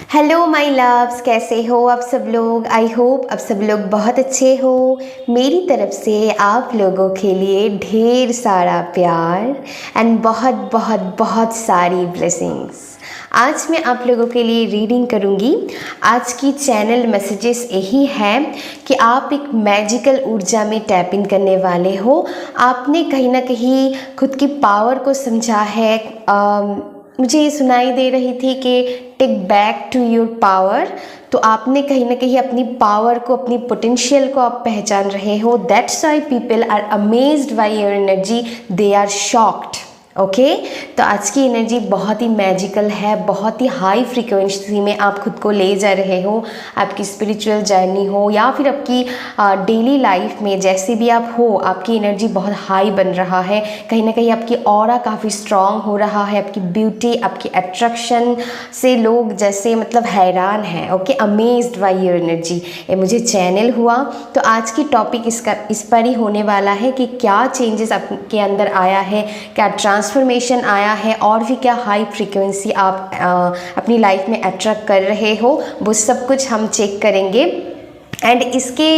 Hello my loves, कैसे हो आप सब लोग। आई होप आप सब लोग बहुत अच्छे हो। मेरी तरफ से आप लोगों के लिए ढेर सारा प्यार एंड बहुत बहुत बहुत सारी ब्लेसिंग्स। आज मैं आप लोगों के लिए रीडिंग करूंगी। आज की चैनल मैसेजेस यही है कि आप एक मैजिकल ऊर्जा में टैप इन करने वाले हो। आपने कहीं ना कहीं खुद की पावर को समझा है। मुझे ये सुनाई दे रही थी कि take back to your power. तो आपने कहीं ना कहीं अपनी पावर को, अपनी पोटेंशियल को आप पहचान रहे हो। That's why people are amazed by your energy, they are shocked. Okay, तो आज की एनर्जी बहुत ही मैजिकल है, बहुत ही हाई फ्रीक्वेंसी में आप खुद को ले जा रहे हो। आपकी स्पिरिचुअल जर्नी हो या फिर आपकी डेली लाइफ में जैसे भी आप हो, आपकी एनर्जी बहुत हाई बन रहा है। कहीं ना कहीं आपकी ऑरा काफ़ी स्ट्रॉन्ग हो रहा है। आपकी ब्यूटी, आपकी अट्रैक्शन से लोग जैसे मतलब हैरान हैं। Okay, amazed by your energy. ये मुझे चैनल हुआ। तो आज की टॉपिक इस पर ही होने वाला है कि क्या चेंजेस आपके अंदर आया है, क्या ट्रांसफॉर्मेशन आया है, और भी क्या हाई फ्रीक्वेंसी आप अपनी लाइफ में अट्रैक्ट कर रहे हो, वो सब कुछ हम चेक करेंगे। एंड इसके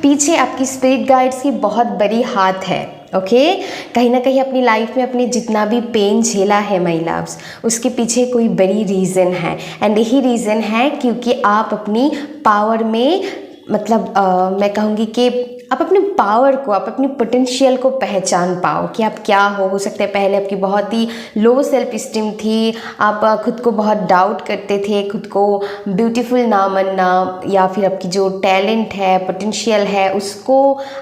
पीछे आपकी स्पिरिट गाइड्स की बहुत बड़ी हाथ है। ओके, कहीं ना कहीं अपनी लाइफ में अपने जितना भी पेन झेला है माय लव्स, उसके पीछे कोई बड़ी रीज़न है। एंड यही रीज़न है क्योंकि आप अपनी पावर में मतलब मैं कहूँगी कि आप अपने पावर को, आप अपनी पोटेंशियल को पहचान पाओ कि आप क्या हो सकता है पहले आपकी बहुत ही लो सेल्फ स्टीम थी, आप खुद को बहुत डाउट करते थे, खुद को ब्यूटीफुल ना मानना, या फिर आपकी जो टैलेंट है, पोटेंशियल है, उसको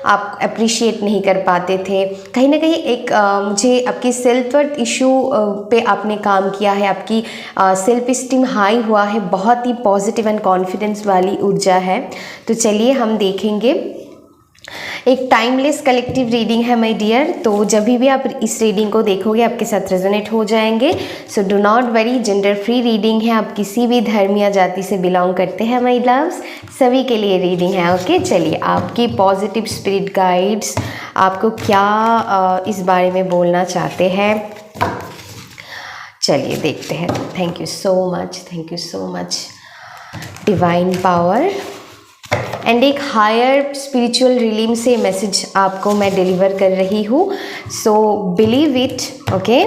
आप अप्रिशिएट नहीं कर पाते थे। कहीं ना कहीं एक मुझे आपकी सेल्फ वर्थ इशू पे आपने काम किया है। आपकी सेल्फ स्टीम हाई हुआ है, बहुत ही पॉजिटिव एंड कॉन्फिडेंस वाली ऊर्जा है। तो चलिए हम देखेंगे। एक टाइमलेस कलेक्टिव रीडिंग है माय डियर, तो जब भी आप इस रीडिंग को देखोगे आपके साथ रेजोनेट हो जाएंगे। सो do not worry, gender free reading है। आप किसी भी धर्म या जाति से बिलोंग करते हैं माय लव्स, सभी के लिए रीडिंग है। ओके, चलिए आपकी पॉजिटिव स्पिरिट गाइड्स आपको क्या इस बारे में बोलना चाहते हैं, चलिए देखते हैं। Thank you so much, thank you so much divine power. And एक हायर स्पिरिचुअल रिलीम से मैसेज आपको मैं डिलीवर कर रही हूँ। So believe it. Okay,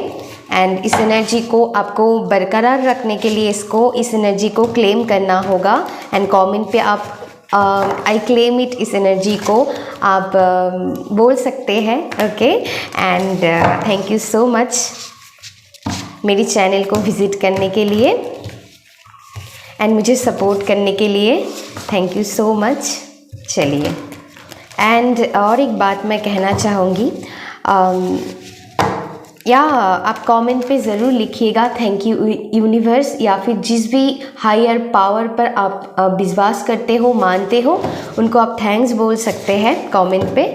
and इस एनर्जी को आपको बरकरार रखने के लिए इस एनर्जी को क्लेम करना होगा। एंड कमेंट पे आप आई क्लेम इट, इस एनर्जी को आप बोल सकते हैं। Okay, and thank you so much मेरी चैनल को विज़िट करने के लिए एंड मुझे सपोर्ट करने के लिए। Thank you so much. चलिए, एंड और एक बात मैं कहना चाहूँगी, या आप कमेंट पे ज़रूर लिखिएगा थैंक यू यूनिवर्स, या फिर जिस भी हायर पावर पर आप विश्वास करते हो, मानते हो, उनको आप थैंक्स बोल सकते हैं कमेंट पे।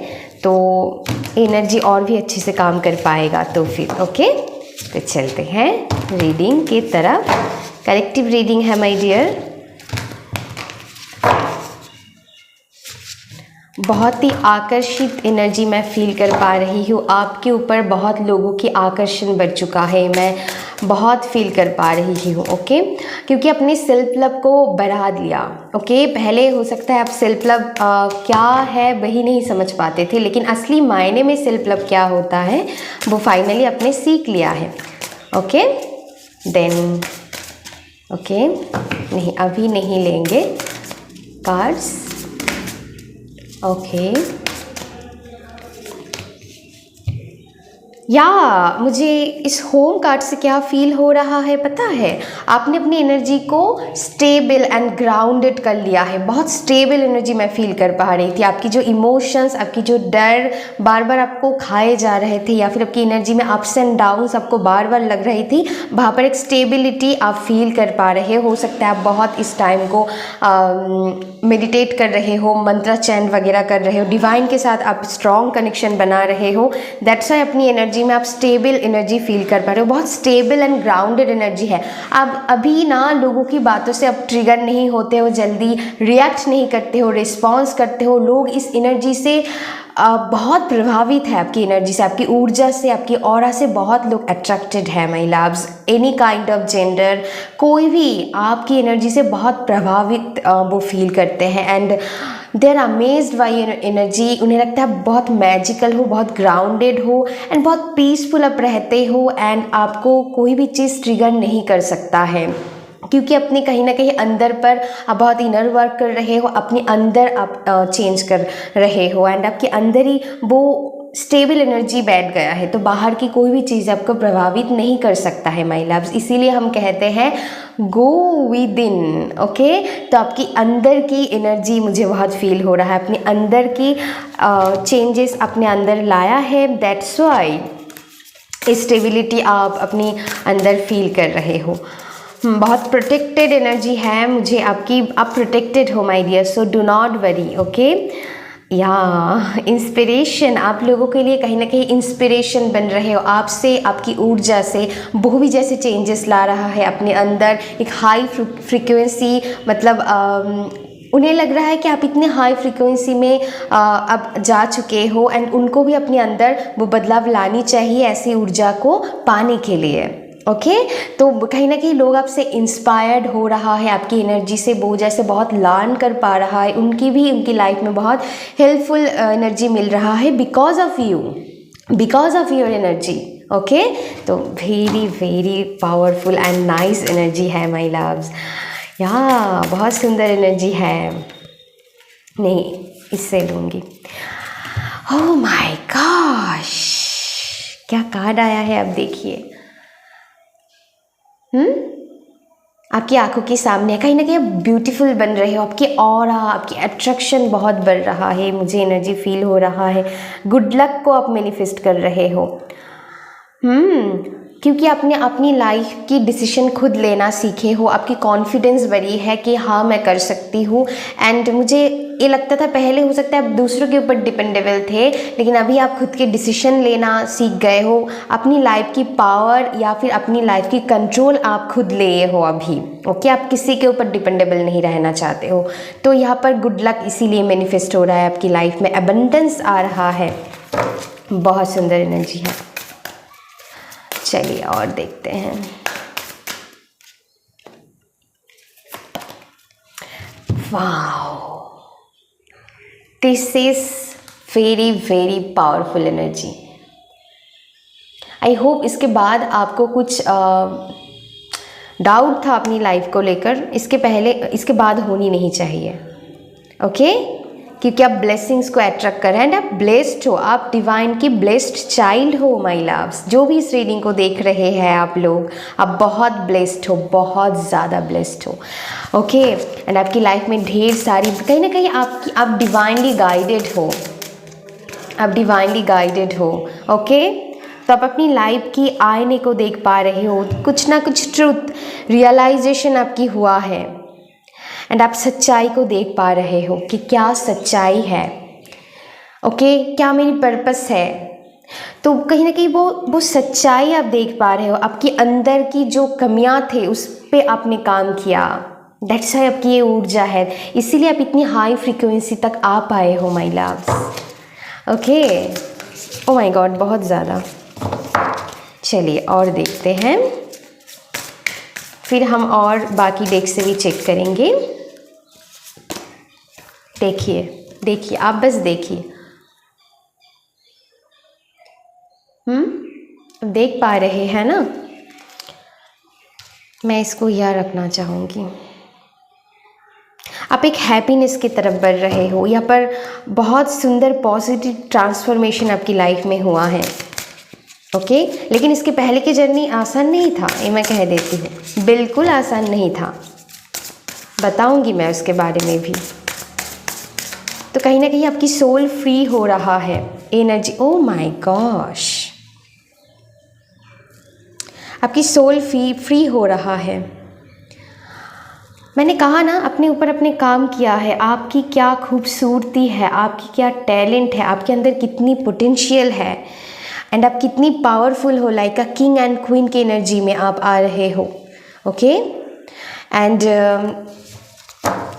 तो एनर्जी और भी अच्छे से काम कर पाएगा। तो फिर ओके, तो चलते हैं रीडिंग की तरफ। कलेक्टिव रीडिंग है माय डियर। बहुत ही आकर्षित एनर्जी मैं फील कर पा रही हूँ। आपके ऊपर बहुत लोगों की आकर्षण बढ़ चुका है, मैं बहुत फील कर पा रही हूँ। ओके, क्योंकि अपने सेल्फ लव को बढ़ा दिया। ओके, पहले हो सकता है आप सेल्फ लव क्या है वही नहीं समझ पाते थे, लेकिन असली मायने में सेल्फ लव क्या होता है वो फाइनली आपने सीख लिया है। ओके, देन ओके, नहीं अभी नहीं लेंगे कार्ड्स। ओके, या मुझे इस होम कार्ड से क्या फील हो रहा है पता है, आपने अपनी एनर्जी को स्टेबल एंड ग्राउंडेड कर लिया है। बहुत स्टेबल एनर्जी मैं फील कर पा रही थी। आपकी जो इमोशंस, आपकी जो डर बार बार आपको खाए जा रहे थे, या फिर आपकी एनर्जी में अप्स एंड डाउन्स आपको बार बार लग रही थी, वहाँ पर एक स्टेबिलिटी आप फील कर पा रहे हो सकता है आप बहुत इस टाइम को मेडिटेट कर रहे हो, मंत्र चैंट वगैरह कर रहे हो, डिवाइन के साथ आप स्ट्रॉन्ग कनेक्शन बना रहे हो। दैट्स वाई अपनी एनर्जी में आप स्टेबल एनर्जी फील कर पा रहे हो। बहुत स्टेबल एंड ग्राउंडेड एनर्जी है। आप अभी ना लोगों की बातों से अब ट्रिगर नहीं होते हो, जल्दी रिएक्ट नहीं करते हो, रिस्पॉन्स करते हो। लोग इस एनर्जी से बहुत प्रभावित है आपकी एनर्जी से, आपकी ऊर्जा से, आपकी ऑरा से बहुत लोग अट्रैक्टेड है my loves. Any kind of gender, कोई भी आपकी एनर्जी से बहुत प्रभावित वो फील करते हैं and they are amazed by your energy. उन्हें लगता है बहुत मैजिकल हो, बहुत ग्राउंडेड हो एंड बहुत पीसफुल आप रहते हो एंड आपको कोई भी चीज़ ट्रिगर नहीं कर सकता है, क्योंकि अपने कहीं ना कहीं अंदर पर आप बहुत इनर वर्क कर रहे हो, अपने अंदर आप चेंज कर रहे हो एंड आपके अंदर ही वो स्टेबल एनर्जी बैठ गया है, तो बाहर की कोई भी चीज़ आपको प्रभावित नहीं कर सकता है माय लव्स। इसीलिए हम कहते हैं गो विद इन। ओके, तो आपकी अंदर की एनर्जी मुझे बहुत फील हो रहा है, अपने अंदर की चेंजेस अपने अंदर लाया है, दैट्स वाई स्टेबिलिटी आप अपनी अंदर फील कर रहे हो। बहुत प्रोटेक्टेड एनर्जी है मुझे आपकी, आप प्रोटेक्टेड हो my dear, so do not worry. Okay, या इंस्पिरेशन आप लोगों के लिए कहीं ना कहीं इंस्पिरेशन बन रहे हो, आपसे, आपकी ऊर्जा से वो भी जैसे चेंजेस ला रहा है अपने अंदर एक हाई फ्रिक्वेंसी, मतलब उन्हें लग रहा है कि आप इतने हाई फ्रिक्वेंसी में अब जा चुके हो एंड उनको भी अपने अंदर वो बदलाव लानी चाहिए ऐसी ऊर्जा को पाने के लिए। ओके, तो कहीं ना कहीं लोग आपसे इंस्पायर्ड हो रहा है, आपकी एनर्जी से वो जैसे बहुत लर्न कर पा रहा है, उनकी भी उनकी लाइफ में बहुत हेल्पफुल एनर्जी मिल रहा है because of you, because of your energy. Okay, तो very very powerful and nice energy है माय लव्स। या बहुत सुंदर एनर्जी है, नहीं इससे लूँगी। ओह माय गॉश, क्या कार्ड आया है अब देखिए। आपकी आंखों के सामने कहीं ना कहीं आप ब्यूटीफुल बन रहे हो, आपकी ऑरा, आपकी अट्रैक्शन बहुत बढ़ रहा है, मुझे एनर्जी फील हो रहा है। गुड लक को आप मैनिफेस्ट कर रहे हो, क्योंकि आपने अपनी लाइफ की डिसीजन खुद लेना सीखे हो, आपकी कॉन्फिडेंस बढ़ी है कि हाँ मैं कर सकती हूँ। एंड मुझे ये लगता था पहले हो सकता है आप दूसरों के ऊपर डिपेंडेबल थे, लेकिन अभी आप खुद के डिसीजन लेना सीख गए हो, अपनी लाइफ की पावर या फिर अपनी लाइफ की कंट्रोल आप खुद लिए हो अभी। ओके, आप किसी के ऊपर डिपेंडेबल नहीं रहना चाहते हो, तो यहाँ पर गुड लक इसीलिए मैनिफेस्ट हो रहा है, आपकी लाइफ में एबंडेंस आ रहा है। बहुत सुंदर एनर्जी है। चलिए और देखते हैं। Wow, this is very very powerful energy. I hope इसके बाद आपको कुछ डाउट था अपनी लाइफ को लेकर, इसके पहले इसके बाद होनी नहीं चाहिए। ओके, क्योंकि आप ब्लेसिंग्स को अट्रैक्ट कर रहे हैं एंड आप ब्लेस्ड हो, आप डिवाइन की ब्लेस्ड चाइल्ड हो माय लव्स। जो भी इस रीडिंग को देख रहे हैं आप लोग, आप बहुत ब्लेस्ड हो, बहुत ज़्यादा ब्लेस्ड हो। ओके, एंड आपकी लाइफ में ढेर सारी, कहीं ना कहीं आप डिवाइनली गाइडेड हो, आप डिवाइनली गाइडेड हो। ओके, तो आप अपनी लाइफ की आईने को देख पा रहे हो, कुछ ना कुछ ट्रूथ रियलाइजेशन आपकी हुआ है एंड आप सच्चाई को देख पा रहे हो कि क्या सच्चाई है। ओके, क्या मेरी पर्पस है, तो कहीं ना कहीं वो सच्चाई आप देख पा रहे हो। आपके अंदर की जो कमियां थे उस पर आपने काम किया, दैट्स वाई आपकी ये ऊर्जा है, इसीलिए आप इतनी हाई फ्रीक्वेंसी तक आ पाए हो my loves. Okay, oh my God, बहुत ज़्यादा। चलिए और देखते हैं, फिर हम और बाकी डेक से भी चेक करेंगे। देखिए देखिए, आप बस देखिए, देख पा रहे हैं ना। मैं इसको यहाँ रखना चाहूँगी। आप एक हैप्पीनेस की तरफ बढ़ रहे हो, यहाँ पर बहुत सुंदर पॉजिटिव ट्रांसफॉर्मेशन आपकी लाइफ में हुआ है। ओके, लेकिन इसके पहले की जर्नी आसान नहीं था, ये मैं कह देती हूँ, बिल्कुल आसान नहीं था, बताऊँगी मैं उसके बारे में भी। तो कहीं ना कहीं आपकी सोल फ्री हो रहा है, एनर्जी, ओ माय गॉश, आपकी सोल फ्री हो रहा है। मैंने कहा ना, अपने ऊपर अपने काम किया है, आपकी क्या खूबसूरती है, आपकी क्या टैलेंट है, आपके अंदर कितनी पोटेंशियल है एंड आप कितनी पावरफुल हो, like a king and queen की एनर्जी में आप आ रहे हो। ओके, एंड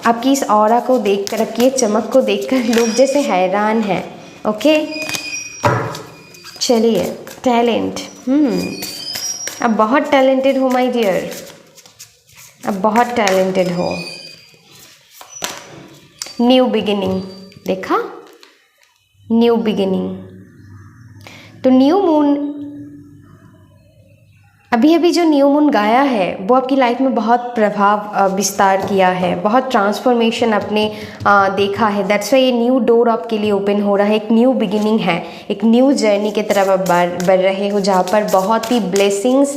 आपकी इस ऑरा को देखकर, आपकी ये चमक को देखकर लोग जैसे हैरान हैं। ओके, चलिए टैलेंट। अब बहुत टैलेंटेड हो माय डियर, अब बहुत टैलेंटेड हो। न्यू बिगिनिंग, देखा, न्यू बिगिनिंग। तो न्यू मून, अभी अभी जो न्यू मून गाया है वो आपकी लाइफ में बहुत प्रभाव विस्तार किया है, बहुत ट्रांसफॉर्मेशन आपने देखा है। दैट्स वाई ये न्यू डोर आपके लिए ओपन हो रहा है, एक न्यू बिगिनिंग है, एक न्यू जर्नी की तरफ आप बढ़ रहे हो, जहाँ पर बहुत ही ब्लेसिंग्स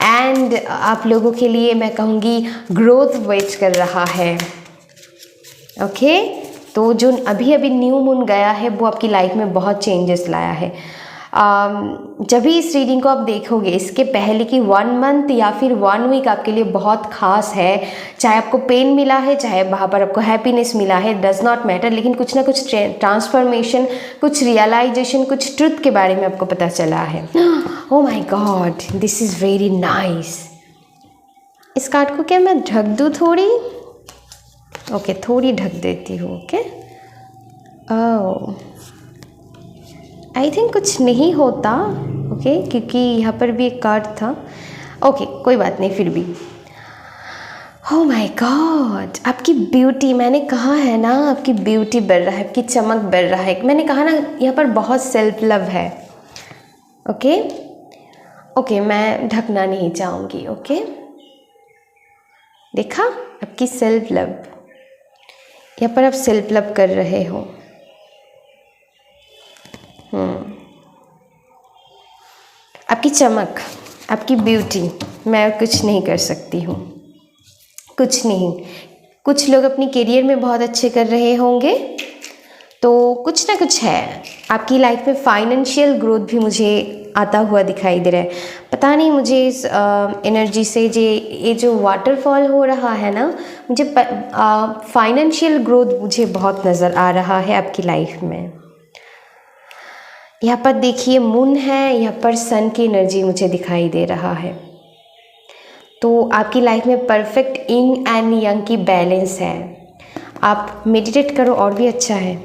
एंड आप लोगों के लिए मैं कहूँगी ग्रोथ वेट कर रहा है। ओके, तो जो अभी अभी न्यू मून गया है वो आपकी लाइफ में बहुत चेंजेस लाया है। जब भी इस रीडिंग को आप देखोगे, इसके पहले की 1 मंथ या फिर 1 वीक आपके लिए बहुत खास है। चाहे आपको पेन मिला है, चाहे वहाँ पर आपको हैप्पीनेस मिला है, डज नॉट मैटर, लेकिन कुछ ना कुछ ट्रांसफॉर्मेशन, कुछ रियलाइजेशन, कुछ ट्रुथ के बारे में आपको पता चला है। Oh my God, this is very nice. इस कार्ड को क्या मैं ढक दूँ थोड़ी? ओके, थोड़ी ढक देती हूँ। ओके, ओह आई थिंक कुछ नहीं होता। ओके, क्योंकि यहाँ पर भी एक कार्ड था। ओके, कोई बात नहीं, फिर भी ओह माय गॉड, आपकी ब्यूटी, मैंने कहा है ना, आपकी ब्यूटी बढ़ रहा है, आपकी चमक बढ़ रहा है। मैंने कहा ना, यहाँ पर बहुत सेल्फ लव है। ओके ओके, मैं ढकना नहीं चाहूँगी। ओके, देखा, आपकी सेल्फ लव, यहाँ पर आप सेल्फ लव कर रहे हो। आपकी चमक, आपकी ब्यूटी, मैं कुछ नहीं कर सकती हूँ, कुछ नहीं। कुछ लोग अपनी करियर में बहुत अच्छे कर रहे होंगे, तो कुछ ना कुछ है आपकी लाइफ में। फाइनेंशियल ग्रोथ भी मुझे आता हुआ दिखाई दे रहा है। पता नहीं, मुझे इस एनर्जी से ये जो वाटरफॉल हो रहा है ना, मुझे फाइनेंशियल ग्रोथ मुझे बहुत नज़र आ रहा है आपकी लाइफ में। यहाँ पर देखिए मून है, यहाँ पर सन की एनर्जी मुझे दिखाई दे रहा है। तो आपकी लाइफ में परफेक्ट यिंग एंड यांग की बैलेंस है। आप मेडिटेट करो और भी अच्छा है।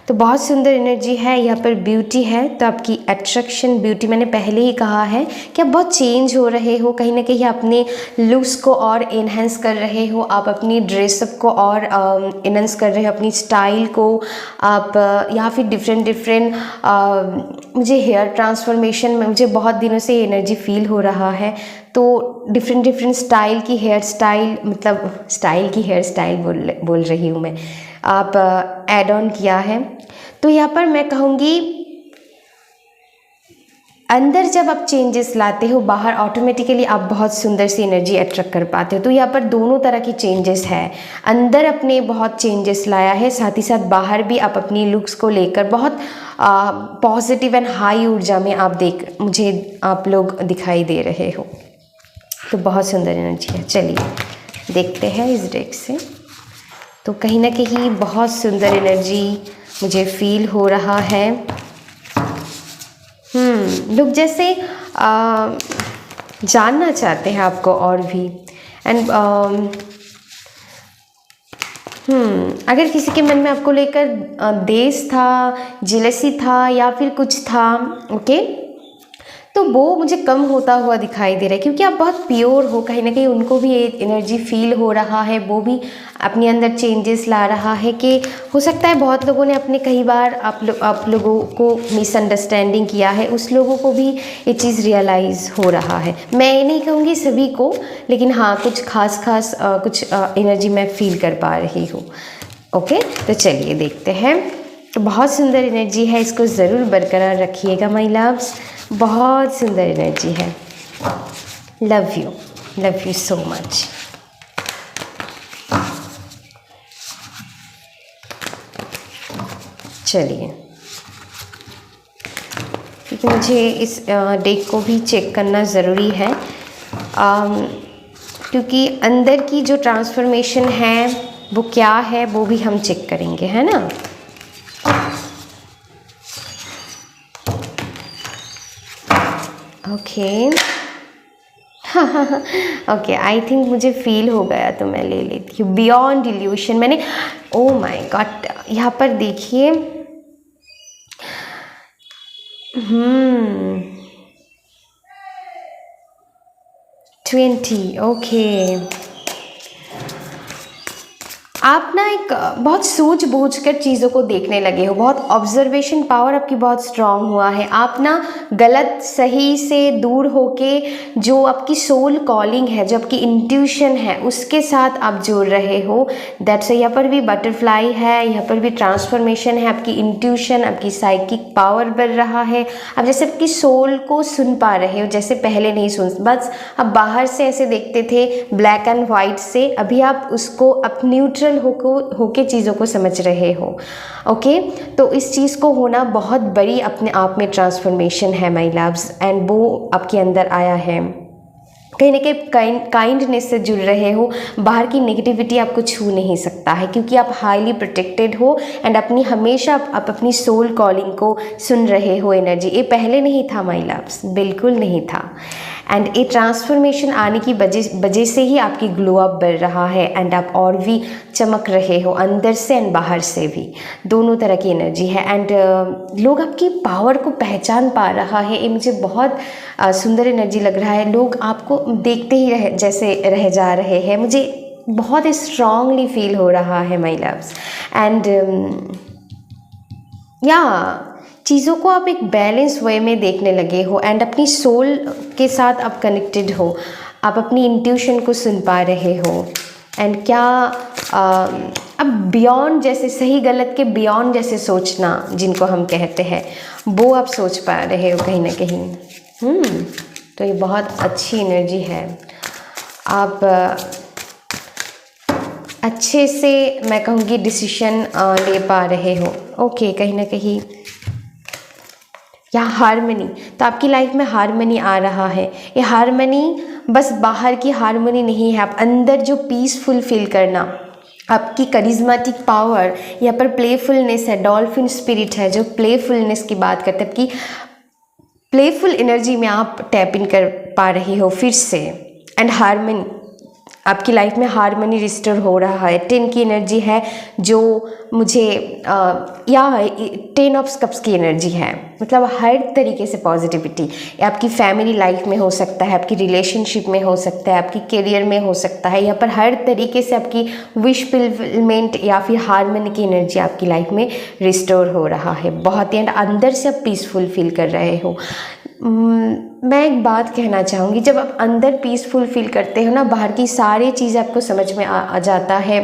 तो बहुत सुंदर एनर्जी है, यहाँ पर ब्यूटी है। तो आपकी अट्रैक्शन, ब्यूटी, मैंने पहले ही कहा है कि आप बहुत चेंज हो रहे हो, कहीं ना कहीं अपने लुक्स को और इन्हेंस कर रहे हो, आप अपनी ड्रेसअप को और इन्हेंस कर रहे हो, अपनी स्टाइल को आप या फिर डिफरेंट मुझे हेयर ट्रांसफॉर्मेशन में मुझे बहुत दिनों से ये एनर्जी फील हो रहा है। तो डिफरेंट स्टाइल की हेयर स्टाइल, मतलब स्टाइल की हेयर स्टाइल बोल रही हूँ मैं, आप ऐड ऑन किया है। तो यहाँ पर मैं कहूँगी अंदर जब आप चेंजेस लाते हो, बाहर ऑटोमेटिकली आप बहुत सुंदर सी एनर्जी अट्रैक्ट कर पाते हो। तो यहाँ पर दोनों तरह की चेंजेस है। अंदर अपने बहुत चेंजेस लाया है, साथ ही साथ बाहर भी आप अपनी लुक्स को लेकर बहुत पॉजिटिव एंड हाई ऊर्जा में मुझे आप लोग दिखाई दे रहे हो। तो बहुत सुंदर एनर्जी है। चलिए देखते हैं इस डेक से। तो कहीं ना कहीं बहुत सुंदर एनर्जी मुझे फील हो रहा है। लोग जैसे जानना चाहते हैं आपको और भी। एंड अगर किसी के मन में आपको लेकर देश था, जेलसी था या फिर कुछ था, ओके, तो वो मुझे कम होता हुआ दिखाई दे रहा है, क्योंकि आप बहुत प्योर हो। कहीं ना कहीं उनको भी ये एनर्जी फील हो रहा है, वो भी अपने अंदर चेंजेस ला रहा है। कि हो सकता है बहुत लोगों ने अपने कई बार आप लोगों को मिसअंडरस्टैंडिंग किया है, उस लोगों को भी ये चीज़ रियलाइज़ हो रहा है। मैं ये नहीं कहूँगी सभी को, लेकिन हाँ कुछ खास कुछ एनर्जी मैं फील कर पा रही हूँ। ओके, तो चलिए देखते हैं। तो बहुत सुंदर एनर्जी है, इसको ज़रूर बरकरार रखिएगा माय लव्स। बहुत सुंदर एनर्जी है। Love you so much. चलिए, क्योंकि मुझे इस डेक को भी चेक करना ज़रूरी है, क्योंकि अंदर की जो ट्रांसफॉर्मेशन है वो क्या है वो भी हम चेक करेंगे, है ना। ओके, ओके, आई थिंक मुझे फील हो गया तो मैं ले लेती हूँ। बियॉन्ड इल्यूशन मैंने, ओ माय गॉड, यहाँ पर देखिए, 20, ओके। आप ना एक बहुत सूझ-बूझ कर चीज़ों को देखने लगे हो, बहुत ऑब्जर्वेशन पावर आपकी बहुत स्ट्रांग हुआ है। आप ना गलत सही से दूर होके जो आपकी सोल कॉलिंग है, जो आपकी इंट्यूशन है, उसके साथ आप जुड़ रहे हो। दैट्स यहाँ पर भी बटरफ्लाई है, यहाँ पर भी ट्रांसफॉर्मेशन है, आपकी इंट्यूशन, आपकी साइकिक पावर बढ़ रहा है। आप जैसे आपकी सोल को सुन पा रहे हो, जैसे पहले नहीं सुन, बस आप बाहर से ऐसे देखते थे ब्लैक एंड वाइट से, अभी आप उसको अब न्यूट्रल होके चीज़ों को समझ रहे हो। ओके, तो इस चीज़ को होना बहुत बड़ी अपने आप में ट्रांसफॉर्मेशन है माय लव्स, एंड वो आपके अंदर आया है। कहीं ना कहीं काइंडनेस से जुड़ रहे हो, बाहर की नेगेटिविटी आपको छू नहीं सकता है, क्योंकि आप हाईली प्रोटेक्टेड हो एंड अपनी हमेशा आप अपनी सोल कॉलिंग को सुन रहे हो एनर्जी। ये पहले नहीं था माय लव्स, बिल्कुल नहीं था। एंड ये ट्रांसफॉर्मेशन आने की वजह से ही आपकी ग्लो अप बढ़ रहा है, एंड आप और भी चमक रहे हो अंदर से एंड बाहर से भी, दोनों तरह की एनर्जी है। एंड लोग आपकी पावर को पहचान पा रहा है, ये मुझे बहुत सुंदर एनर्जी लग रहा है। लोग आपको देखते ही जैसे रह जा रहे हैं, मुझे बहुत स्ट्रांगली फील हो रहा है माय लव्स। एंड चीज़ों को आप एक बैलेंस वे में देखने लगे हो, एंड अपनी सोल के साथ आप कनेक्टेड हो, आप अपनी इंट्यूशन को सुन पा रहे हो। एंड क्या अब बियॉन्ड, जैसे सही गलत के बियॉन्ड जैसे सोचना जिनको हम कहते हैं, वो आप सोच पा रहे हो कहीं ना कहीं। तो ये बहुत अच्छी एनर्जी है। आप अच्छे से, मैं कहूँगी, डिसीजन ले पा रहे हो। ओके, कहीं ना कहीं या हारमनी, तो आपकी लाइफ में हारमनी आ रहा है। ये हारमनी बस बाहर की हारमनी नहीं है, आप अंदर जो पीसफुल फील करना, आपकी करिज्मेटिक पावर, यहाँ पर प्लेफुलनेस है, डॉल्फिन स्पिरिट है जो प्लेफुलनेस की बात करते हैं। आपकी प्लेफुल एनर्जी में आप टैप इन कर पा रही हो फिर से। एंड हारमनी, आपकी लाइफ में हारमनी रिस्टोर हो रहा है। 10 की एनर्जी है जो मुझे या 10 ऑफ कप्स की एनर्जी है, मतलब हर तरीके से पॉजिटिविटी। आपकी फैमिली लाइफ में हो सकता है, आपकी रिलेशनशिप में हो सकता है, आपकी करियर में हो सकता है, यहाँ पर हर तरीके से आपकी विश फुलफिलमेंट या फिर हारमनी की एनर्जी आपकी लाइफ में रिस्टोर हो रहा है बहुत ही। एंड अंदर से आप पीसफुल फील कर रहे हो। मैं एक बात कहना चाहूँगी, जब आप अंदर पीसफुल फील करते हो ना, बाहर की सारी चीज़ आपको समझ में आ जाता है।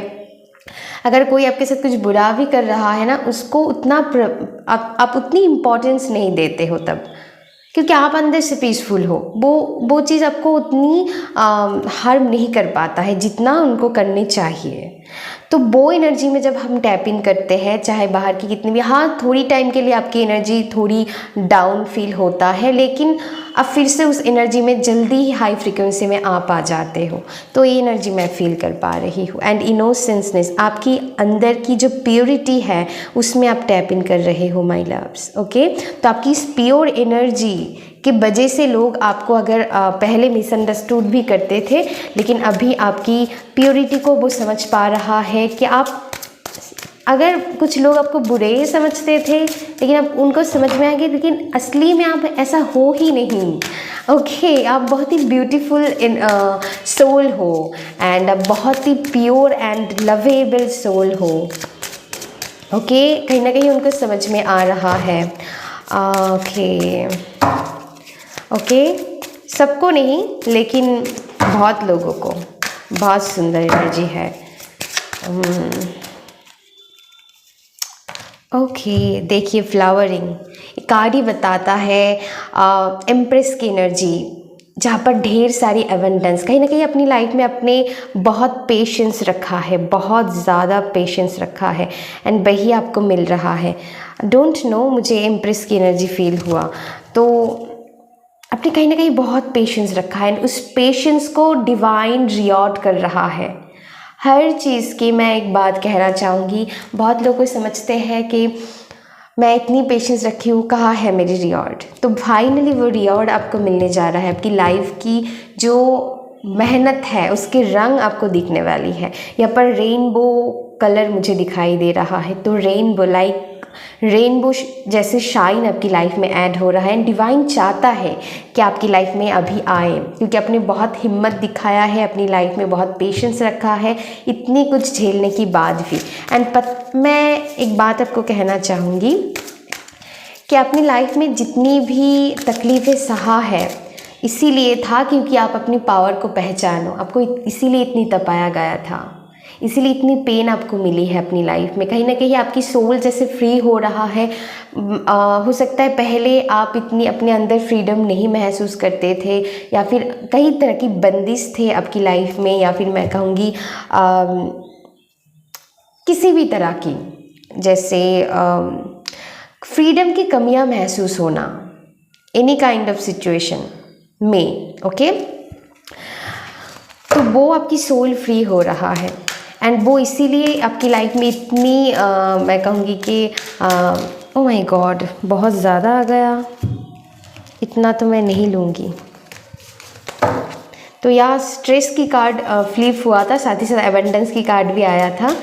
अगर कोई आपके साथ कुछ बुरा भी कर रहा है ना, उसको उतना आप उतनी इम्पोर्टेंस नहीं देते हो तब, क्योंकि आप अंदर से पीसफुल हो। वो चीज़ आपको उतनी हार्म नहीं कर पाता है जितना उनको करनी चाहिए। तो वो एनर्जी में जब हम टैप इन करते हैं, चाहे बाहर की कितनी भी, हाँ थोड़ी टाइम के लिए आपकी एनर्जी थोड़ी डाउन फील होता है, लेकिन आप फिर से उस एनर्जी में जल्दी ही हाई फ्रिक्वेंसी में आप आ जाते हो। तो ये एनर्जी मैं फील कर पा रही हूँ। एंड इनोसेंसनेस, आपकी अंदर की जो प्योरिटी है उसमें आप टैप इन कर रहे हो माय लव्स। ओके, तो आपकी इस प्योर एनर्जी की वजह से लोग आपको अगर पहले मिसअंडरस्टूड भी करते थे, लेकिन अभी आपकी प्योरिटी को वो समझ पा रहा है कि आप, अगर कुछ लोग आपको बुरे समझते थे लेकिन अब उनको समझ में आ गया, लेकिन असली में आप ऐसा हो ही नहीं। ओके, आप बहुत ही ब्यूटीफुल सोल हो, एंड आप बहुत ही प्योर एंड लवेबल सोल हो। ओके, कहीं ना कहीं उनको समझ में आ रहा है। ओके, सबको नहीं लेकिन बहुत लोगों को। बहुत सुंदर एनर्जी है। ओके, देखिए फ्लावरिंग कार्ड ही बताता है एम्प्रेस की एनर्जी, जहाँ पर ढेर सारी एवेंडेंस, कहीं ना कहीं अपनी लाइफ में अपने बहुत पेशेंस रखा है, बहुत ज़्यादा पेशेंस रखा है, एंड वही आपको मिल रहा है। डोंट नो, मुझे एम्प्रेस की एनर्जी फील हुआ। तो आपने कहीं ना कहीं बहुत पेशेंस रखा है, उस पेशेंस को डिवाइन रिवॉर्ड कर रहा है हर चीज़ की। मैं एक बात कहना चाहूँगी, बहुत लोग समझते हैं कि मैं इतनी पेशेंस रखी हूँ, कहाँ है मेरी रिवॉर्ड। तो फाइनली वो रिवॉर्ड आपको मिलने जा रहा है। आपकी लाइफ की जो मेहनत है उसके रंग आपको दिखने वाली है। यहाँ पर रेनबो कलर मुझे दिखाई दे रहा है। तो रेनबो रेनबो जैसे शाइन आपकी लाइफ में ऐड हो रहा है। एंड डिवाइन चाहता है कि आपकी लाइफ में अभी आए, क्योंकि आपने बहुत हिम्मत दिखाया है, अपनी लाइफ में बहुत पेशेंस रखा है इतनी कुछ झेलने के बाद भी। मैं एक बात आपको कहना चाहूँगी कि अपनी लाइफ में जितनी भी तकलीफ़ें सहा है इसीलिए था क्योंकि आप अपनी पावर को पहचानो। आपको इसीलिए इतनी तपाया गया था, इसीलिए इतनी पेन आपको मिली है अपनी लाइफ में। कहीं ना कहीं आपकी सोल जैसे फ्री हो रहा है। हो सकता है पहले आप इतनी अपने अंदर फ्रीडम नहीं महसूस करते थे, या फिर कई तरह की बंदिश थे आपकी लाइफ में, या फिर मैं कहूँगी किसी भी तरह की, जैसे फ्रीडम की कमियां महसूस होना, एनी काइंड ऑफ सिचुएशन में। ओके, तो वो आपकी सोल फ्री हो रहा है। एंड वो इसीलिए आपकी लाइफ में इतनी मैं कहूँगी कि ओ माय गॉड, बहुत ज़्यादा आ गया, इतना तो मैं नहीं लूँगी। तो यहाँ स्ट्रेस की कार्ड फ्लिप हुआ था, साथ ही साथ एबंडेंस की कार्ड भी आया था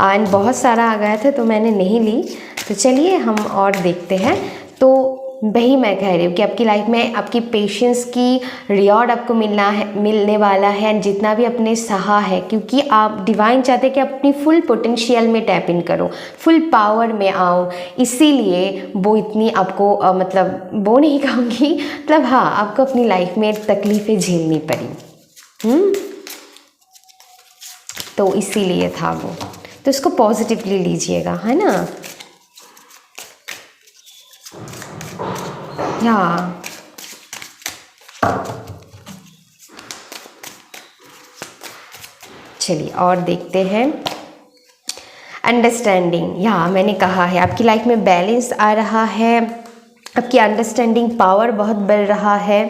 एंड बहुत सारा आ गया था, तो मैंने नहीं ली। तो चलिए हम और देखते हैं। तो वही मैं कह रही हूँ कि आपकी लाइफ में आपकी पेशेंस की रिवॉर्ड आपको मिलने वाला है। एंड जितना भी आपने सहा है, क्योंकि आप डिवाइन चाहते हैं कि अपनी फुल पोटेंशियल में टैप इन करो, फुल पावर में आओ, इसीलिए वो इतनी आपको मतलब वो नहीं कहूँगी, मतलब हाँ, आपको अपनी लाइफ में तकलीफ़ें झेलनी पड़ी। तो इसीलिए था वो। तो इसको पॉजिटिवली लीजिएगा, है ना। या चलिए और देखते हैं। अंडरस्टैंडिंग, या मैंने कहा है आपकी लाइफ में बैलेंस आ रहा है, आपकी अंडरस्टैंडिंग पावर बहुत बढ़ रहा है।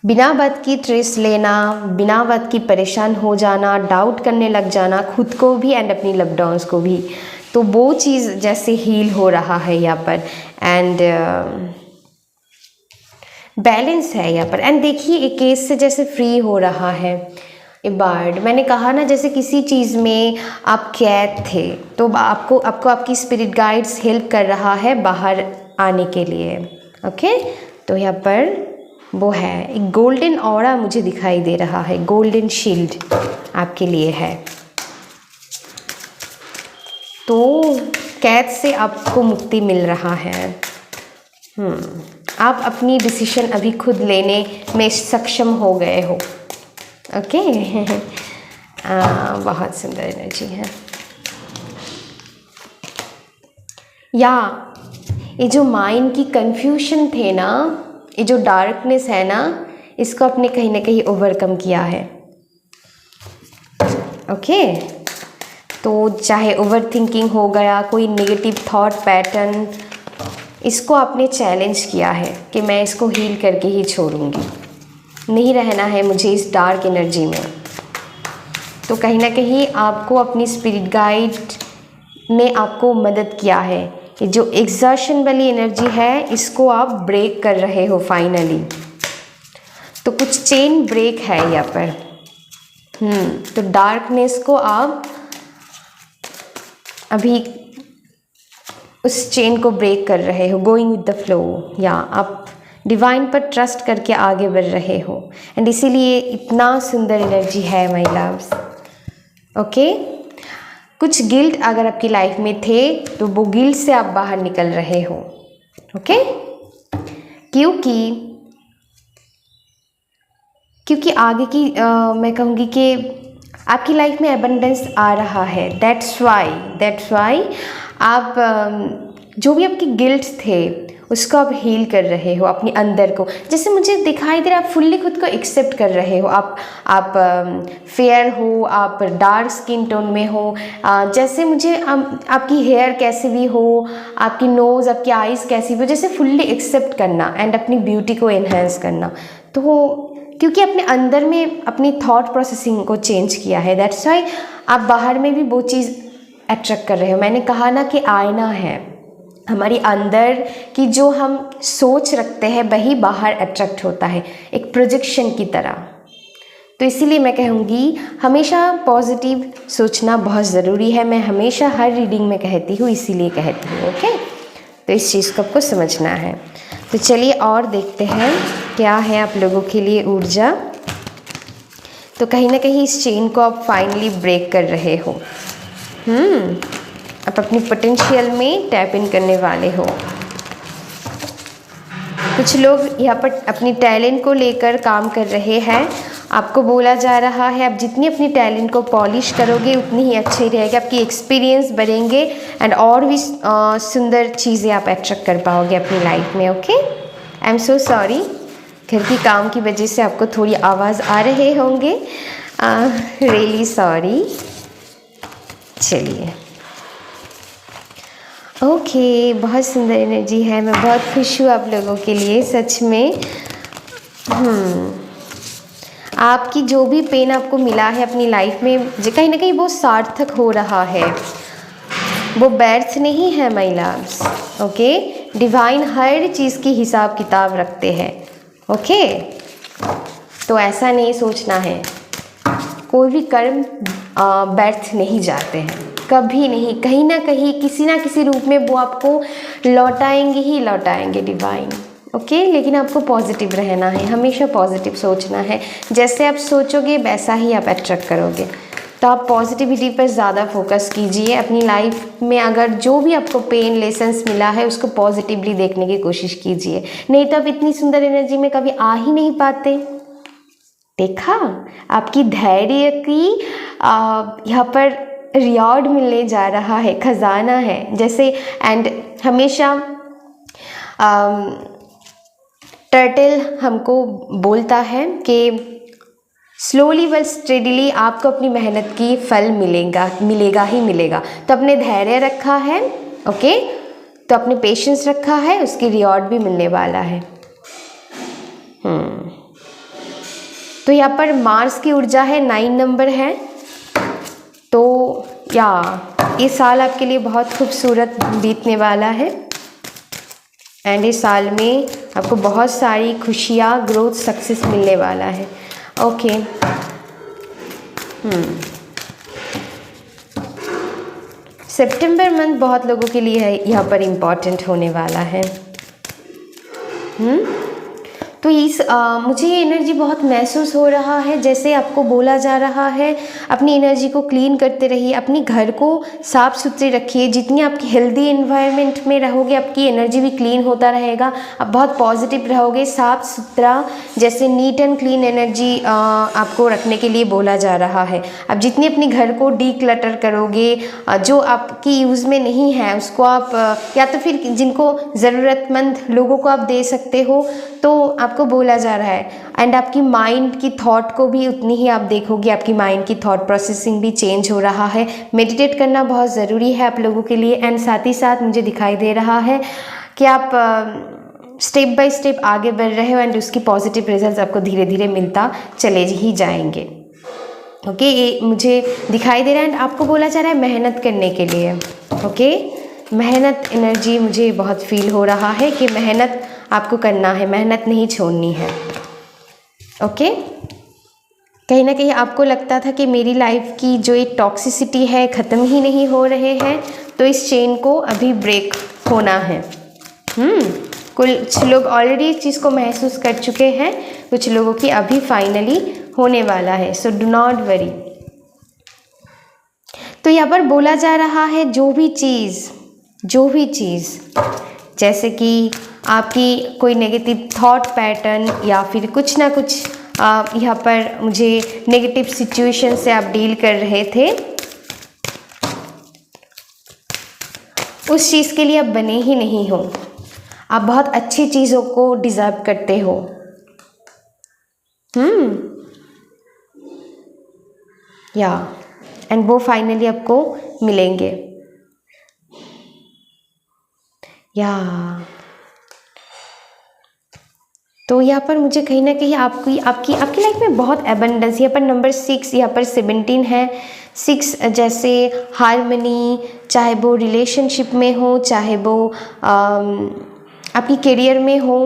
बिना बात की स्ट्रेस लेना, बिना बात की परेशान हो जाना, डाउट करने लग जाना खुद को भी एंड अपनी लव्ड वंस को भी, तो वो चीज़ जैसे हील हो रहा है यहाँ पर। एंड बैलेंस है यहाँ पर। एंड देखिए एक केस से जैसे फ्री हो रहा है। ए बर्ड, मैंने कहा ना, जैसे किसी चीज़ में आप कैद थे, तो आपको आपकी स्पिरिट गाइड्स हेल्प कर रहा है बाहर आने के लिए। ओके, तो यहाँ पर वो है एक गोल्डन ऑरा मुझे दिखाई दे रहा है, गोल्डन शील्ड आपके लिए है। तो कैद से आपको मुक्ति मिल रहा है। आप अपनी डिसीजन अभी खुद लेने में सक्षम हो गए हो। ओके बहुत सुंदर एनर्जी है। या ये जो माइंड की कंफ्यूजन थे ना, ये जो डार्कनेस है ना, इसको आपने कहीं ना कहीं ओवरकम किया है। ओके, तो चाहे ओवर थिंकिंग हो गया, कोई नेगेटिव थॉट पैटर्न, इसको आपने चैलेंज किया है कि मैं इसको हील करके ही छोड़ूंगी, नहीं रहना है मुझे इस डार्क एनर्जी में। तो कहीं ना कहीं आपको अपनी स्पिरिट गाइड ने आपको मदद किया है। ये जो एग्जर्शन वाली एनर्जी है, इसको आप ब्रेक कर रहे हो फाइनली। तो कुछ चेन ब्रेक है यहाँ पर। तो डार्कनेस को आप अभी उस चेन को ब्रेक कर रहे हो, गोइंग विद द फ्लो, या आप डिवाइन पर ट्रस्ट करके आगे बढ़ रहे हो। एंड इसीलिए इतना सुंदर एनर्जी है माय लव्स। ओके, कुछ गिल्ट अगर आपकी लाइफ में थे तो वो गिल्ट से आप बाहर निकल रहे हो। ओके, क्योंकि आगे की मैं कहूँगी कि आपकी लाइफ में एबंडेंस आ रहा है। दैट्स वाई आप जो भी आपके गिल्ट थे उसको आप हील कर रहे हो अपने अंदर को। जैसे मुझे दिखाई दे रहा है आप फुल्ली खुद को एक्सेप्ट कर रहे हो। आप फेयर हो, आप डार्क स्किन टोन में हो, जैसे मुझे आपकी हेयर कैसी भी हो, आपकी नोज़, आपकी आइज़ कैसी भी हो, जैसे फुल्ली एक्सेप्ट करना एंड अपनी ब्यूटी को एनहेंस करना। तो क्योंकि अपने अंदर में अपनी थॉट प्रोसेसिंग को चेंज किया है, दैट्स वाई आप बाहर में भी वो चीज़ अट्रैक्ट कर रहे हो। मैंने कहा ना कि आईना है, हमारी अंदर की जो हम सोच रखते हैं वही बाहर अट्रैक्ट होता है, एक प्रोजेक्शन की तरह। तो इसीलिए मैं कहूँगी हमेशा पॉजिटिव सोचना बहुत ज़रूरी है। मैं हमेशा हर रीडिंग में कहती हूँ, इसीलिए कहती हूँ। ओके, तो इस चीज़ को आपको समझना है। तो चलिए और देखते हैं क्या है आप लोगों के लिए ऊर्जा। तो कहीं ना कहीं इस चेन को आप फाइनली ब्रेक कर रहे हो। आप अपनी पोटेंशियल में टैप इन करने वाले हो। कुछ लोग यहाँ पर अपनी टैलेंट को लेकर काम कर रहे हैं। आपको बोला जा रहा है आप जितनी अपनी टैलेंट को पॉलिश करोगे उतनी ही अच्छी रहेगी, आपकी एक्सपीरियंस बढ़ेंगे एंड और भी सुंदर चीज़ें आप अट्रैक्ट कर पाओगे अपनी लाइफ में। Okay, I am so sorry, घर की काम की वजह से आपको थोड़ी आवाज़ आ रहे होंगे, रियली सॉरी। चलिए, ओके, बहुत सुंदर एनर्जी है। मैं बहुत खुश हूँ आप लोगों के लिए, सच में। आपकी जो भी पेन आपको मिला है अपनी लाइफ में, कहीं ना कहीं वो सार्थक हो रहा है, वो व्यर्थ नहीं है माय लव्स। ओके, डिवाइन हर चीज़ की हिसाब किताब रखते हैं। ओके, तो ऐसा नहीं सोचना है, कोई भी कर्म व्यर्थ नहीं जाते हैं, कभी नहीं। कहीं ना कहीं किसी ना किसी रूप में वो आपको लौटाएंगे ही लौटाएंगे डिवाइन। ओके, लेकिन आपको पॉजिटिव रहना है, हमेशा पॉजिटिव सोचना है। जैसे आप सोचोगे वैसा ही आप अट्रैक्ट करोगे। तो आप पॉजिटिविटी पर ज़्यादा फोकस कीजिए अपनी लाइफ में। अगर जो भी आपको पेन लेसन्स मिला है उसको पॉजिटिवली देखने की कोशिश कीजिए, नहीं तो आप इतनी सुंदर एनर्जी में कभी आ ही नहीं पाते। देखा, आपकी धैर्य की यहाँ पर रिवॉर्ड मिलने जा रहा है, खजाना है जैसे। एंड हमेशा टर्टल हमको बोलता है कि स्लोली बट स्टेडीली आपको अपनी मेहनत की फल मिलेगा ही मिलेगा। तो अपने धैर्य रखा है, ओके, तो अपने पेशेंस रखा है, उसकी रिवॉर्ड भी मिलने वाला है। तो यहाँ पर मार्स की ऊर्जा है, 9 नंबर है। तो ये साल आपके लिए बहुत खूबसूरत बीतने वाला है एंड इस साल में आपको बहुत सारी खुशियाँ, ग्रोथ, सक्सेस मिलने वाला है। ओके, सितंबर मंथ बहुत लोगों के लिए है यहाँ पर इम्पॉर्टेंट होने वाला है। तो मुझे ये एनर्जी बहुत महसूस हो रहा है, जैसे आपको बोला जा रहा है अपनी एनर्जी को क्लीन करते रहिए, अपनी घर को साफ़ सुथरे रखिए। जितनी आपकी हेल्दी एनवायरनमेंट में रहोगे आपकी एनर्जी भी क्लीन होता रहेगा, आप बहुत पॉजिटिव रहोगे, साफ़ सुथरा, जैसे नीट एंड क्लीन एनर्जी आपको रखने के लिए बोला जा रहा है। आप जितनी अपने घर को डीक्लटर करोगे, जो आपकी यूज़ में नहीं है उसको आप या तो फिर जिनको ज़रूरतमंद लोगों को आप दे सकते हो, तो आपको बोला जा रहा है। एंड आपकी माइंड की थॉट को भी उतनी ही आप देखोगे, आपकी माइंड की थॉट प्रोसेसिंग भी चेंज हो रहा है। मेडिटेट करना बहुत ज़रूरी है आप लोगों के लिए। एंड साथ ही साथ मुझे दिखाई दे रहा है कि आप स्टेप बाय स्टेप आगे बढ़ रहे हो एंड उसकी पॉजिटिव रिजल्ट्स आपको धीरे धीरे मिलता चले ही जाएंगे। ओके, ये मुझे दिखाई दे रहा है। एंड आपको बोला जा रहा है मेहनत करने के लिए। ओके, मेहनत एनर्जी मुझे बहुत फील हो रहा है कि मेहनत आपको करना है, मेहनत नहीं छोड़नी है। ओके, कहीं ना कहीं आपको लगता था कि मेरी लाइफ की जो एक टॉक्सिसिटी है ख़त्म ही नहीं हो रहे हैं, तो इस चेन को अभी ब्रेक होना है। कुछ लोग ऑलरेडी इस चीज़ को महसूस कर चुके हैं, कुछ लोगों की अभी फाइनली होने वाला है। सो डू नॉट वरी। तो यहाँ पर बोला जा रहा है जो भी चीज़ जैसे कि आपकी कोई नेगेटिव थॉट पैटर्न या फिर कुछ ना कुछ यहाँ पर मुझे नेगेटिव सिचुएशन से आप डील कर रहे थे, उस चीज़ के लिए आप बने ही नहीं हो। आप बहुत अच्छी चीज़ों को डिज़र्व करते हो। एंड वो फाइनली आपको मिलेंगे। तो यहाँ पर मुझे कहीं ना कहीं आपकी लाइफ में बहुत एबंडेंस, यहाँ पर नंबर 6, यहाँ पर 17 है। 6 जैसे हारमनी, चाहे वो रिलेशनशिप में हो, चाहे वो आपकी करियर में हो।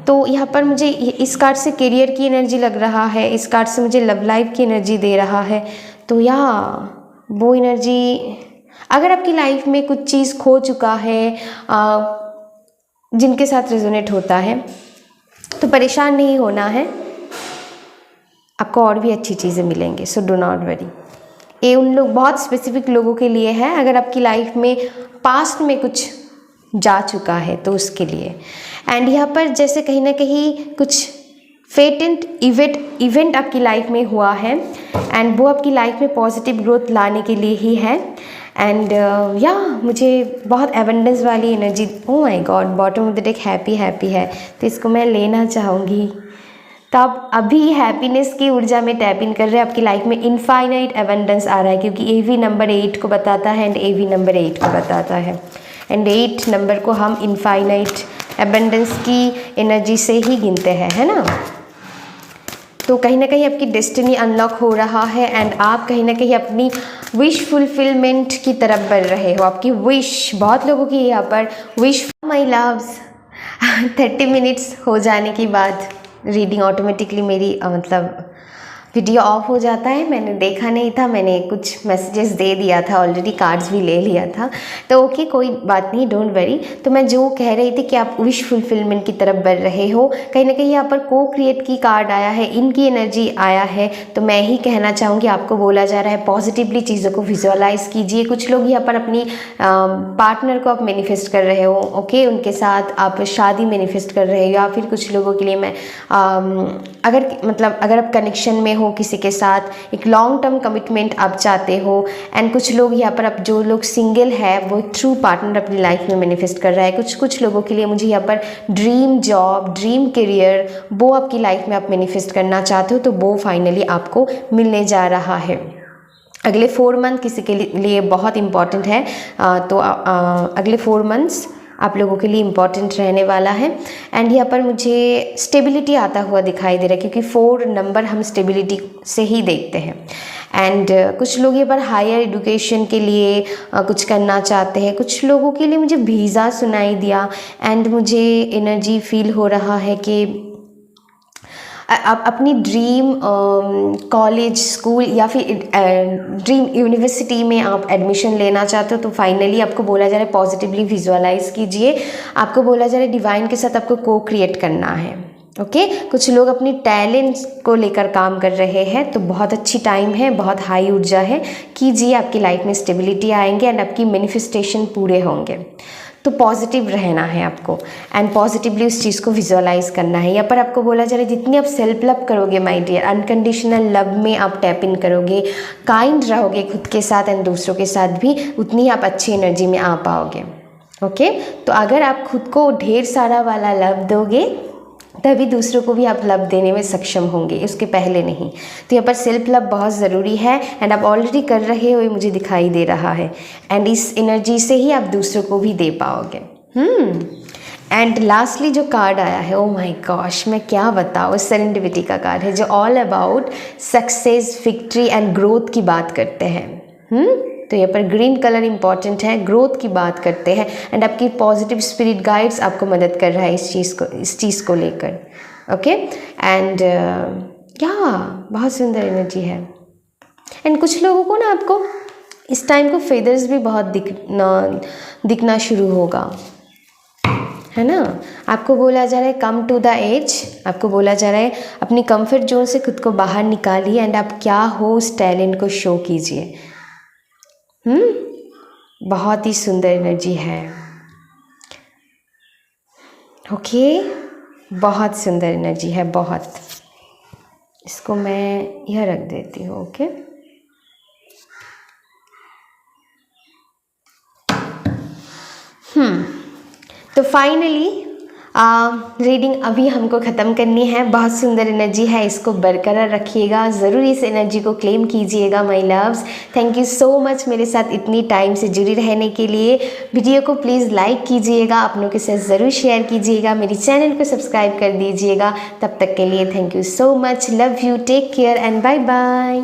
तो यहाँ पर मुझे इस कार्ड से करियर की एनर्जी लग रहा है, इस कार्ड से मुझे लव लाइफ की एनर्जी दे रहा है। तो या वो एनर्जी, अगर आपकी लाइफ में कुछ चीज़ खो चुका है जिनके साथ रेजोनेट होता है, तो परेशान नहीं होना है, आपको और भी अच्छी चीज़ें मिलेंगे। सो डू नॉट वरी। ये उन लोग बहुत स्पेसिफिक लोगों के लिए है, अगर आपकी लाइफ में पास्ट में कुछ जा चुका है तो उसके लिए। एंड यहाँ पर जैसे कहीं ना कहीं कुछ फेटेंट इवेंट आपकी लाइफ में हुआ है एंड वो आपकी लाइफ में पॉजिटिव ग्रोथ लाने के लिए ही है। एंड या मुझे बहुत एबंडेंस वाली energy, oh my God, bottom of the deck happy है, तो इसको मैं लेना चाहूँगी। तो आप अभी हैप्पीनेस की ऊर्जा में टैप इन कर रहे हैं, आपकी लाइफ में इनफाइनाइट एबंडेंस आ रहा है, क्योंकि एवी नंबर 8 को बताता है एंड एवी नंबर 8 को बताता है। एंड 8 नंबर को हम इनफाइनाइट एबंडेंस की एनर्जी से ही गिनते हैं, है ना। तो कहीं ना कहीं आपकी डेस्टिनी अनलॉक हो रहा है एंड आप कहीं ना कहीं अपनी विश फुलफिलमेंट की तरफ बढ़ रहे हो। आपकी विश, बहुत लोगों की यहाँ पर विश, माय लव्स 30 मिनट्स हो जाने के बाद रीडिंग ऑटोमेटिकली मेरी मतलब वीडियो ऑफ हो जाता है। मैंने देखा नहीं था, मैंने कुछ मैसेजेस दे दिया था ऑलरेडी, कार्ड्स भी ले लिया था, तो ओके कोई बात नहीं, डोंट वरी। तो मैं जो कह रही थी कि आप विश फुलफिलमेंट की तरफ बढ़ रहे हो, कहीं ना कहीं यहाँ पर को क्रिएट की कार्ड आया है, इनकी एनर्जी आया है। तो मैं ही कहना चाहूँगी, आपको बोला जा रहा है पॉजिटिवली चीज़ों को विजुअलाइज कीजिए। कुछ लोग यहाँ पर अपनी पार्टनर को आप मैनिफेस्ट कर रहे हो, ओके, उनके साथ आप शादी मैनिफेस्ट कर रहे हो, या फिर कुछ लोगों के लिए मैं अगर आप कनेक्शन में हो किसी के साथ, एक लॉन्ग टर्म कमिटमेंट आप चाहते हो। एंड कुछ लोग यहाँ पर, अब जो लोग सिंगल है वो थ्रू पार्टनर अपनी लाइफ में मैनिफेस्ट कर रहा है। कुछ लोगों के लिए मुझे यहाँ पर ड्रीम जॉब, ड्रीम करियर, वो आपकी लाइफ में आप मैनिफेस्ट करना चाहते हो, तो वो फाइनली आपको मिलने जा रहा है। अगले 4 मंथ किसी के लिए बहुत इम्पॉर्टेंट है, तो अगले 4 मंथ्स आप लोगों के लिए इम्पॉर्टेंट रहने वाला है। एंड यहाँ पर मुझे स्टेबिलिटी आता हुआ दिखाई दे रहा है, क्योंकि 4 नंबर हम स्टेबिलिटी से ही देखते हैं। एंड कुछ लोग यहाँ पर हायर एजुकेशन के लिए कुछ करना चाहते हैं। कुछ लोगों के लिए मुझे वीज़ा सुनाई दिया एंड मुझे एनर्जी फील हो रहा है कि आप अपनी ड्रीम कॉलेज, स्कूल या फिर ड्रीम यूनिवर्सिटी में आप एडमिशन लेना चाहते हो, तो फाइनली आपको बोला जा रहा है पॉजिटिवली विजुअलाइज कीजिए। आपको बोला जा रहा है डिवाइन के साथ आपको को क्रिएट करना है, ओके। कुछ लोग अपनी टैलेंट्स को लेकर काम कर रहे हैं, तो बहुत अच्छी टाइम है, बहुत हाई ऊर्जा है, कीजिए। आपकी लाइफ में स्टेबिलिटी आएंगे एंड आपकी मैनिफेस्टेशन पूरे होंगे। तो पॉजिटिव रहना है आपको एंड पॉजिटिवली उस चीज़ को विजुअलाइज करना है। यहाँ पर आपको बोला जा रहा है जितनी आप सेल्फ लव करोगे माय डियर, अनकंडीशनल लव में आप टैप इन करोगे, काइंड रहोगे खुद के साथ एंड दूसरों के साथ भी, उतनी आप अच्छी एनर्जी में आ पाओगे, ओके। तो अगर आप खुद को ढेर सारा वाला लव दोगे तभी दूसरों को भी आप लव देने में सक्षम होंगे, उसके पहले नहीं। तो यहाँ पर सेल्फ लव बहुत ज़रूरी है एंड आप ऑलरेडी कर रहे हो, ये मुझे दिखाई दे रहा है। एंड इस एनर्जी से ही आप दूसरों को भी दे पाओगे। एंड लास्टली जो कार्ड आया है, ओ माय गॉश, मैं क्या बताऊँ, सेरेंडिपिटी का कार्ड है, जो all about success, victory and growth की बात करते हैं। तो यहाँ पर ग्रीन कलर इंपॉर्टेंट है, ग्रोथ की बात करते हैं एंड आपकी पॉजिटिव स्पिरिट गाइड्स आपको मदद कर रहा है इस चीज़ को लेकर, ओके। एंड या बहुत सुंदर एनर्जी है। एंड कुछ लोगों को ना, आपको इस टाइम को फेदर्स भी बहुत दिखना शुरू होगा, है ना। आपको बोला जा रहा है कम टू द एज, आपको बोला जा रहा है अपनी कंफर्ट जोन से खुद को बाहर निकालिए एंड आप क्या हो उस टैलेंट को शो कीजिए। बहुत ही सुंदर एनर्जी है, ओके। बहुत सुंदर एनर्जी है, बहुत। इसको मैं यह रख देती हूँ, ओके। तो फाइनली रीडिंग अभी हमको ख़त्म करनी है। बहुत सुंदर एनर्जी है, इसको बरकरार रखिएगा, ज़रूर इस एनर्जी को क्लेम कीजिएगा my loves. Thank you so much मेरे साथ इतनी टाइम से जुड़ी रहने के लिए। वीडियो को प्लीज़ लाइक कीजिएगा, अपनों के साथ ज़रूर शेयर कीजिएगा, मेरी चैनल को सब्सक्राइब कर दीजिएगा। तब तक के लिए thank you so much, love you, take care and bye bye.